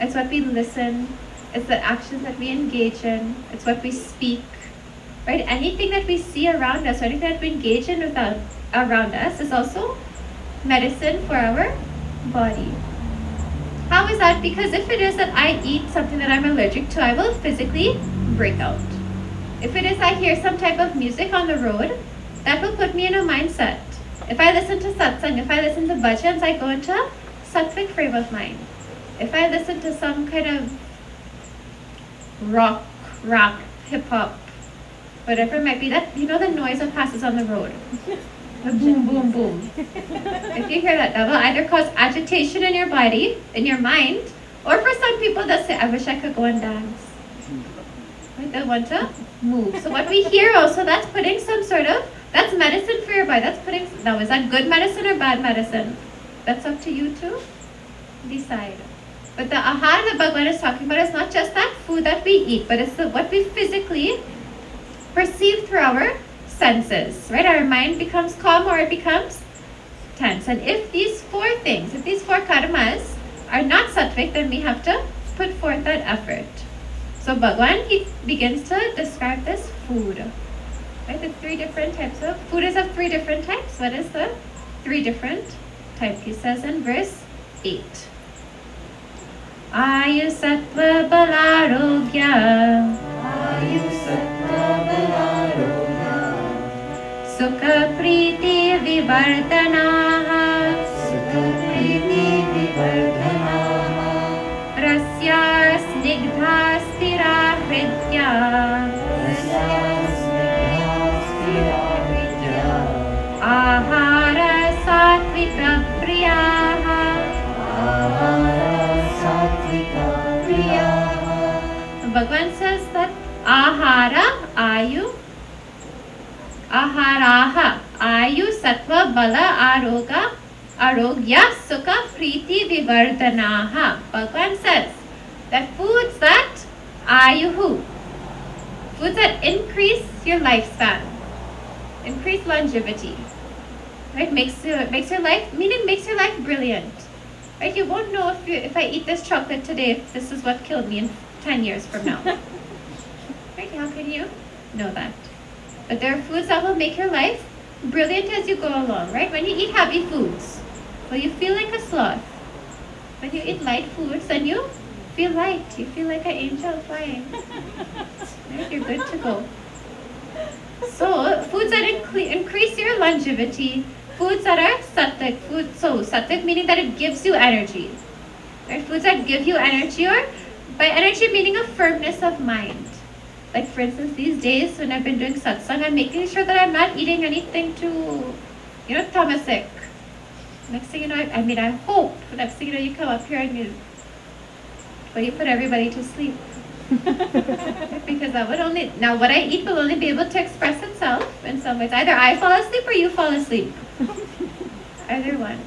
It's what we listen. It's the actions that we engage in. It's what we speak. Right? Anything that we see around us, anything that we engage in around us is also medicine for our body. How is that? Because if it is that I eat something that I'm allergic to, I will physically break out. If it is I hear some type of music on the road, that will put me in a mindset. If I listen to satsang, if I listen to bhajans, I go into a sattvic frame of mind. If I listen to some kind of rock, rap, hip-hop, whatever it might be, that, you know, the noise that passes on the road. The boom, boom, boom. If you hear that will either cause agitation in your body, in your mind, or for some people they'll say, I wish I could go and dance. Right? They'll want to move. So what we hear also, that's putting some sort of, that's medicine for your body. That's putting, now is that good medicine or bad medicine? That's up to you to decide. But the ahar that Bhagavan is talking about is not just that food that we eat, but it's what we physically perceive through our senses, right? Our mind becomes calm or it becomes tense. And if these four things, if these four karmas are not sattvic, then we have to put forth that effort. So Bhagavan, he begins to describe this food. Right? The three different types of food is of three different types. What is the three different types? He says in verse 8. Ayu sattva balarogya. Ayu sattva balarogya. Sukha priti vivardhanaha. Sukha priti vivardhanaha. Rasya snigdha stira hridya. Rasya snigdha stira hridya. Ahara satvika priyaha. Ahara satvika priyaha. Bhagavan says that ahara, ayu, aharaha, ayu, sattva, bala, arogya, sukha, priti, vivardhanaha. Bhagavan says that foods that ayuhu, foods that increase your lifespan, increase longevity, right? Makes your life, meaning makes your life brilliant. Right? You won't know if I eat this chocolate today, if this is what killed me in 10 years from now. Right? How can you know that? But there are foods that will make your life brilliant as you go along, right? When you eat heavy foods, well, you feel like a sloth. When you eat light foods, then you feel light. You feel like an angel flying. Right? You're good to go. So, foods that increase your longevity, foods that are sattvic, sattvic meaning that it gives you energy. Right? Foods that give you energy, or by energy meaning a firmness of mind. Like for instance, these days when I've been doing satsang, I'm making sure that I'm not eating anything too, tamasic. Next thing you know, I hope next thing you know you come up here and you put everybody to sleep. Because that would only, now what I eat will only be able to express itself in some ways. Either I fall asleep or you fall asleep. Either one.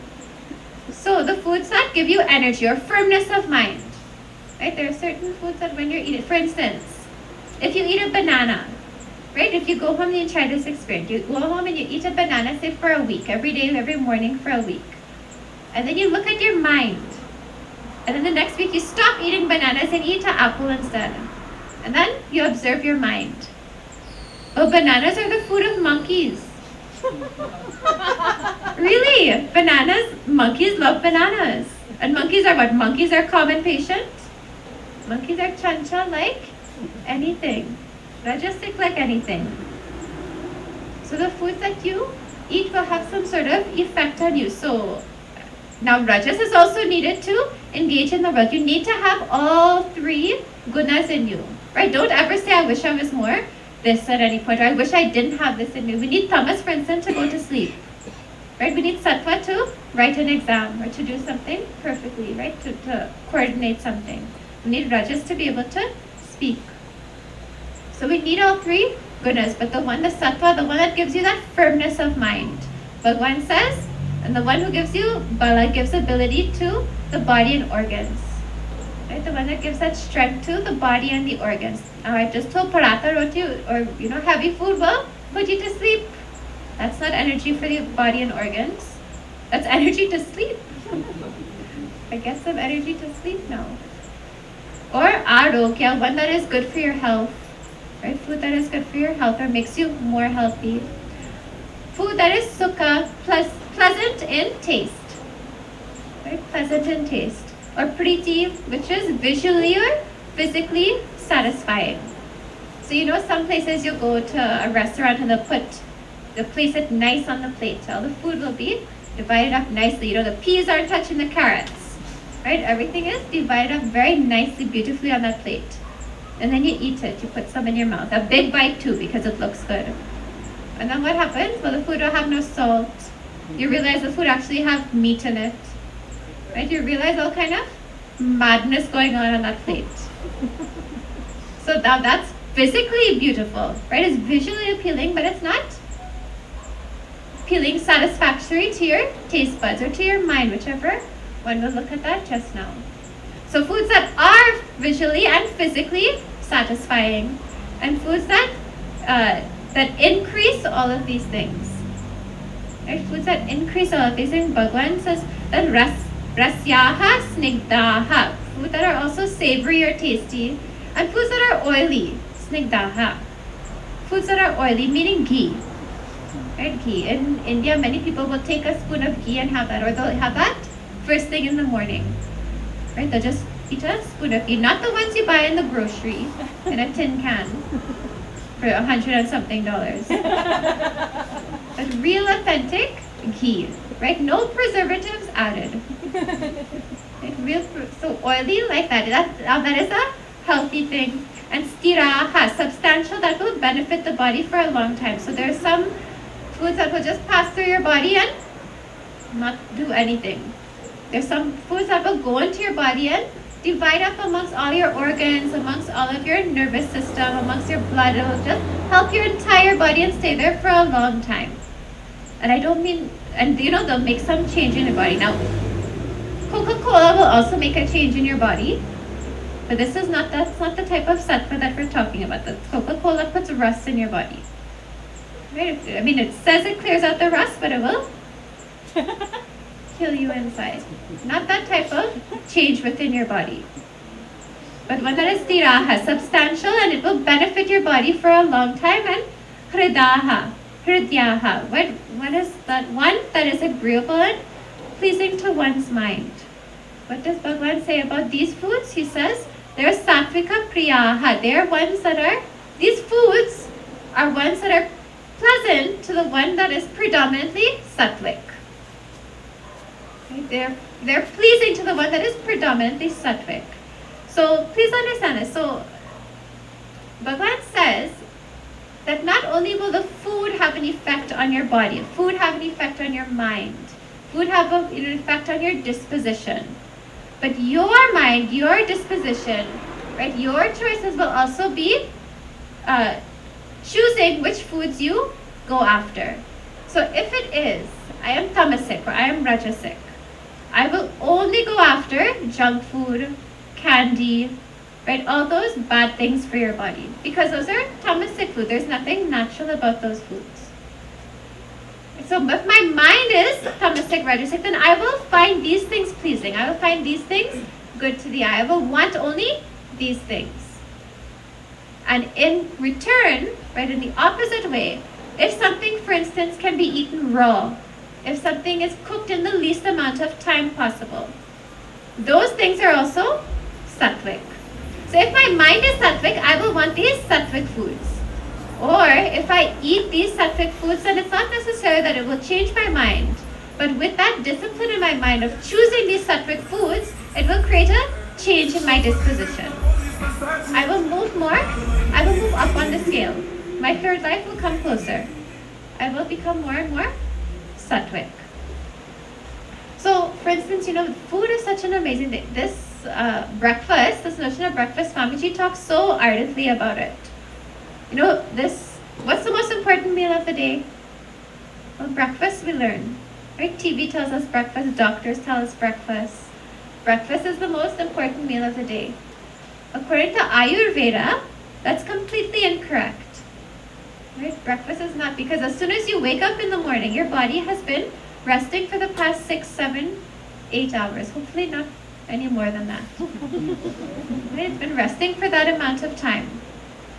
So the foods that give you energy or firmness of mind. Right? There are certain foods that when you eat it, for instance, if you eat a banana, right? If you go home and you try this experiment, you go home and you eat a banana, say for a week, every day, every morning for a week. And then you look at your mind. And then the next week you stop eating bananas and eat an apple instead. And then you observe your mind. Oh, bananas are the food of monkeys. Really? Bananas? Monkeys love bananas. And monkeys are what? Monkeys are calm and patient. Monkeys are chanchal like anything. Rajasic like anything. So the foods that you eat will have some sort of effect on you. So now Rajas is also needed to engage in the work. You need to have all three gunas in you. Right? Don't ever say, I wish I was more this at any point, or I wish I didn't have this in me. We need tamas, for instance, to go to sleep. Right? We need sattva to write an exam or to do something perfectly, right? To coordinate something. We need rajas to be able to speak. So we need all three gunas, but the sattva, the one that gives you that firmness of mind. Bhagwan says, and the one who gives you bala, gives ability to the body and organs. Right? The one that gives that strength to the body and the organs. I just told paratha roti or heavy food will put you to sleep. That's not energy for the body and organs. That's energy to sleep. I get some energy to sleep now. Or arogya, one that is good for your health. Right? Food that is good for your health or makes you more healthy. Food that is sukha, pleasant in taste. Right? Pleasant in taste. Or priti, which is visually or physically satisfying. So some places you go to a restaurant and they'll place it nice on the plate. All the food will be divided up nicely. The peas aren't touching the carrots. Right? Everything is divided up very nicely, beautifully on that plate. And then you eat it. You put some in your mouth. A big bite too, because it looks good. And then what happens? Well, the food will have no salt. You realize the food actually have meat in it. Right? You realize all kind of madness going on that plate. So that's physically beautiful, right? It's visually appealing, but it's not appealing, satisfactory to your taste buds or to your mind, whichever one will look at that just now. So foods that are visually and physically satisfying, and foods that increase all of these things. Right? Foods that increase all of these things. Bhagwan says that rasyaha snigdaha, foods that are also savory or tasty, and foods that are oily, snigdaha. Foods that are oily, meaning ghee. Right? Ghee. In India, many people will take a spoon of ghee and have that, or they'll have that first thing in the morning. Right? They'll just eat a spoon of ghee, not the ones you buy in the grocery in a tin can for $100 and something. But real authentic ghee, right? No preservatives added. Right? So oily like that. That is a healthy thing. And stiraha, substantial, that will benefit the body for a long time. So there are some foods that will just pass through your body and not do anything. There's some foods that will go into your body and divide up amongst all your organs, amongst all of your nervous system, amongst your blood. It will just help your entire body and stay there for a long time. And I don't mean, and they'll make some change in your body. Now, Coca-Cola will also make a change in your body, but that's not the type of sattva that we're talking about. The Coca-Cola puts rust in your body. Right? I mean, it says it clears out the rust, but it will kill you inside. Not that type of change within your body. But one that is stiraha, substantial, and it will benefit your body for a long time. And hridyaha, what is that? One that is agreeable and pleasing to one's mind. What does Bhagwan say about these foods? He says, they're sattvika priyaha. These foods are ones that are pleasant to the one that is predominantly sattvic. Right? They're pleasing to the one that is predominantly sattvic. So please understand this. So Bhagwan says that not only will the food have an effect on your body, food have an effect on your mind, food have an effect on your disposition, but your mind, your disposition, right, your choices will also be choosing which foods you go after. So if it is, I am tamasic or I am rajasic, I will only go after junk food, candy, right? All those bad things for your body. Because those are tamasic food. There's nothing natural about those foods. So if my mind is tamasic, rajasic, then I will find these things pleasing. I will find these things good to the eye. I will want only these things. And in return, right, in the opposite way, if something, for instance, can be eaten raw, if something is cooked in the least amount of time possible, those things are also sattvic. So if my mind is sattvic, I will want these sattvic foods. Or if I eat these sattvic foods, then it's not necessary that it will change my mind. But with that discipline in my mind of choosing these sattvic foods, it will create a change in my disposition. I will move up on the scale. my third life will come closer. I will become more and more sattvic. So, for instance, food is such an amazing thing. This breakfast, this notion of breakfast, Swamiji talks so ardently about it. What's the most important meal of the day? Well, breakfast, we learn. Right? TV tells us breakfast, doctors tell us breakfast. Breakfast is the most important meal of the day. According to Ayurveda, that's completely incorrect. Right? Breakfast is not, because as soon as you wake up in the morning, your body has been resting for the past 6, 7, 8 hours. Hopefully not any more than that. Right? It's been resting for that amount of time.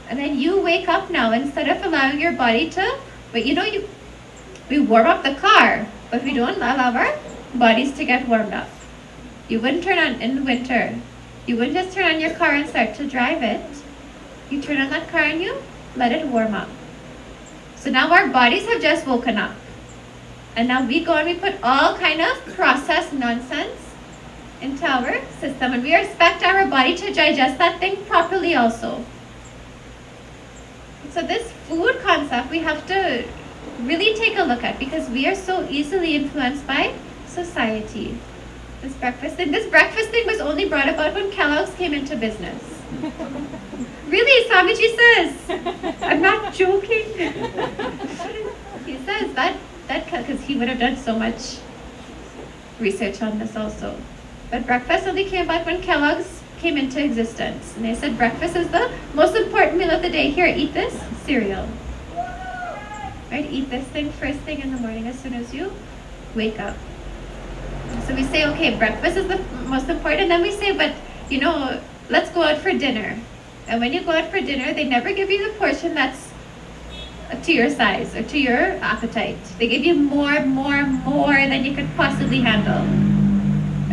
And then you wake up now, instead of allowing your body to, we warm up the car, but we don't allow our bodies to get warmed up. You wouldn't turn on, in winter, you wouldn't just turn on your car and start to drive it. You turn on that car and you let it warm up. So now our bodies have just woken up. And now we go and we put all kind of processed nonsense into our system. And we expect our body to digest that thing properly also. So this food concept we have to really take a look at, because we are so easily influenced by society. This breakfast thing was only brought about when Kellogg's came into business. Really, Swamiji says. I'm not joking. He says that because he would have done so much research on this also. But breakfast only came about when Kellogg's came into existence. And they said breakfast is the most important meal of the day. Here, eat this cereal. Right? Eat this thing first thing in the morning as soon as you wake up. So we say, okay, breakfast is the most important. Then we say, but let's go out for dinner. And when you go out for dinner, they never give you the portion that's to your size or to your appetite. They give you more than you could possibly handle.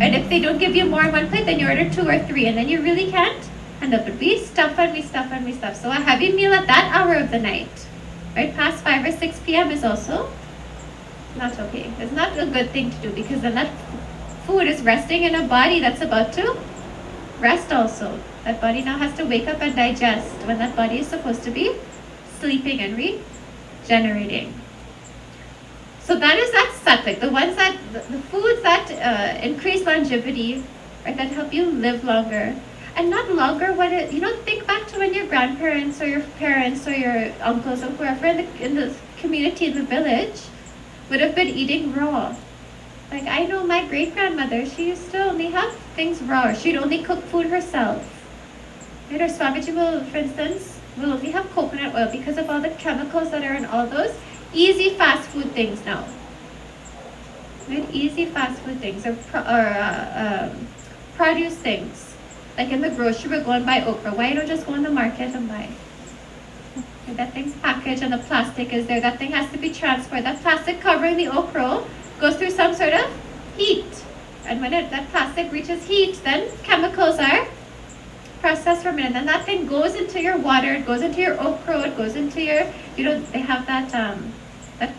And if they don't give you more in one plate, then you order 2 or 3, and then you really can't handle it. But we stuff and we stuff and we stuff. So a heavy meal at that hour of the night, right past 5 or 6 p.m. is also not okay. It's not a good thing to do, because then that food is resting in a body that's about to rest also. That body now has to wake up and digest when that body is supposed to be sleeping and regenerating. So that is that sattvic, the foods that increase longevity, right, that help you live longer. And not longer, think back to when your grandparents or your parents or your uncles or whoever in the community, in the village, would have been eating raw. Like, I know my great-grandmother, she used to only have things raw. She'd only cook food herself. Right? Or Swamiji will, for instance, will only have coconut oil because of all the chemicals that are in all those easy fast food things now. Right? Easy fast food things or produce things. Like in the grocery, we're going to buy okra. Why don't you just go in the market and buy? Right? That thing's packaged and the plastic is there. That thing has to be transferred. That plastic covering the okra goes through some sort of heat. And when that plastic reaches heat, then chemicals are processed for a minute. Then that thing goes into your water, it goes into your okra, it goes into your, they have that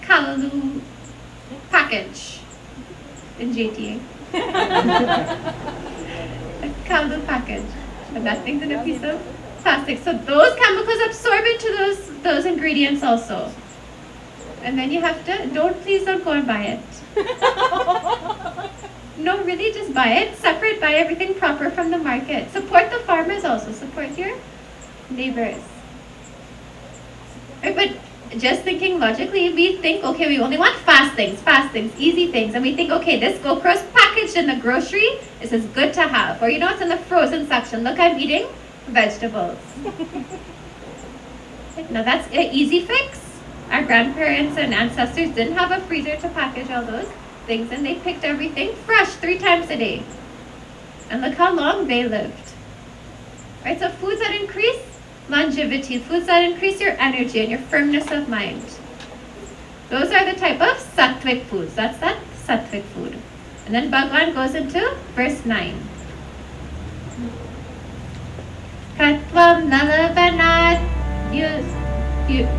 Callaloo package in JTA. A Callaloo package. And that thing's in a piece of plastic. So those chemicals absorb into those ingredients also. And then you have to, please don't go and buy it. No, really, just buy it. Separate, buy everything proper from the market. Support the farmers also. Support your neighbors. Right, but just thinking logically, we think, okay, we only want fast things, easy things. And we think, okay, this GoPro is packaged in the grocery. This is good to have. Or it's in the frozen section. Look, I'm eating vegetables. Now that's an easy fix. Our grandparents and ancestors didn't have a freezer to package all those things, and they picked everything fresh 3 times a day. And look how long they lived. Right? So foods that increase longevity, foods that increase your energy and your firmness of mind. Those are the type of sattvic foods. That's that sattvic food. And then Bhagavan goes into verse 9. Katvam nalabanat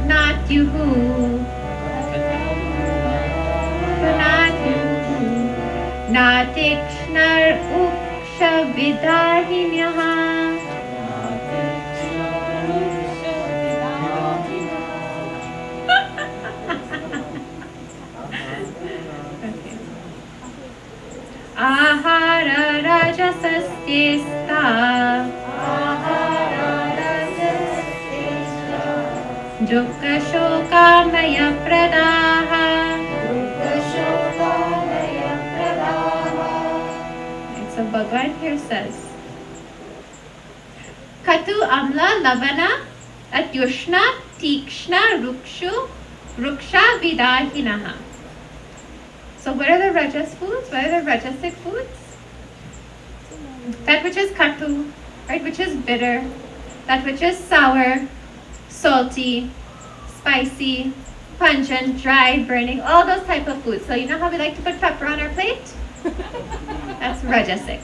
not yuhu. Natikshnar uksha vidahinyaha. rajasastesta. Dukkha shokamaya pradaha. And so Bhagavan here says, Katu amla lavana atyushna tikshna ruksha vidahinaha. So what are the rajas foods? What are the rajasic foods? That which is katu, right, which is bitter, that which is sour, salty, spicy, pungent, dry, burning, all those type of foods. So you know how we like to put pepper on our plate? That's rajasic.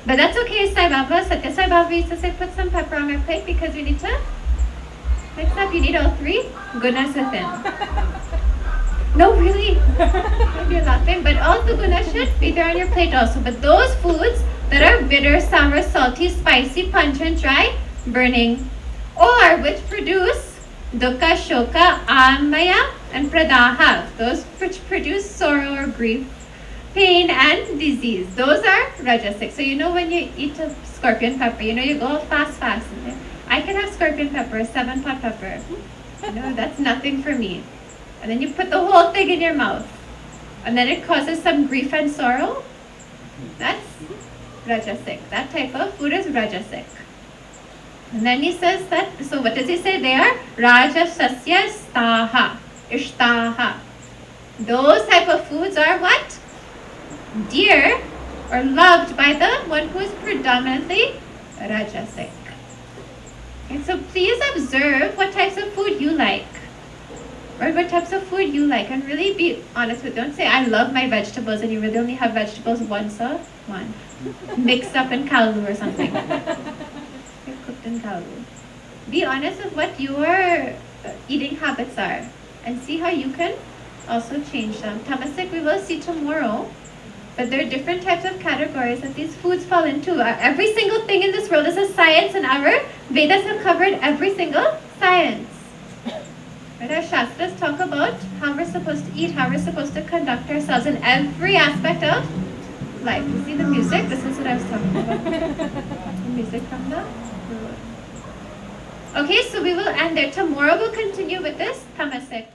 But that's okay, Sai Baba. Satya Sai Baba used to say put some pepper on our plate because we need to mix up. You need all three gunas within. No, really? You're laughing. But all the gunas should be there on your plate also. But those foods that are bitter, sour, salty, spicy, pungent, dry, burning, or which produce dukkha, shoka, amaya, and pradaha, those which produce sorrow or grief, pain and disease, those are rajasic. So you know when you eat a scorpion pepper, you know you go fast. I can have scorpion pepper, 7-pot pepper. You know, that's nothing for me. And then you put the whole thing in your mouth. And then it causes some grief and sorrow. That's rajasic. That type of food is rajasic. And then he says that, so what does he say? They are rajasasya staha, ishtaha. Those type of foods are what? Dear or loved by the one who is predominantly rajasic. And so please observe what types of food you like. Or what types of food you like, and really be honest with. Don't say I love my vegetables and you really only have vegetables once a month, mixed up in kalu or something. You're cooked in kalu. Be honest with what your eating habits are, and see how you can also change them. Tamasic we will see tomorrow, but there are different types of categories that these foods fall into. Every single thing in this world is a science, and our Vedas have covered every single science. Right, our Shastras talk about how we're supposed to eat, how we're supposed to conduct ourselves in every aspect of life. You see the music? This is what I was talking about. The music from the road. Okay, so we will end there. Tomorrow we'll continue with this Tamasic.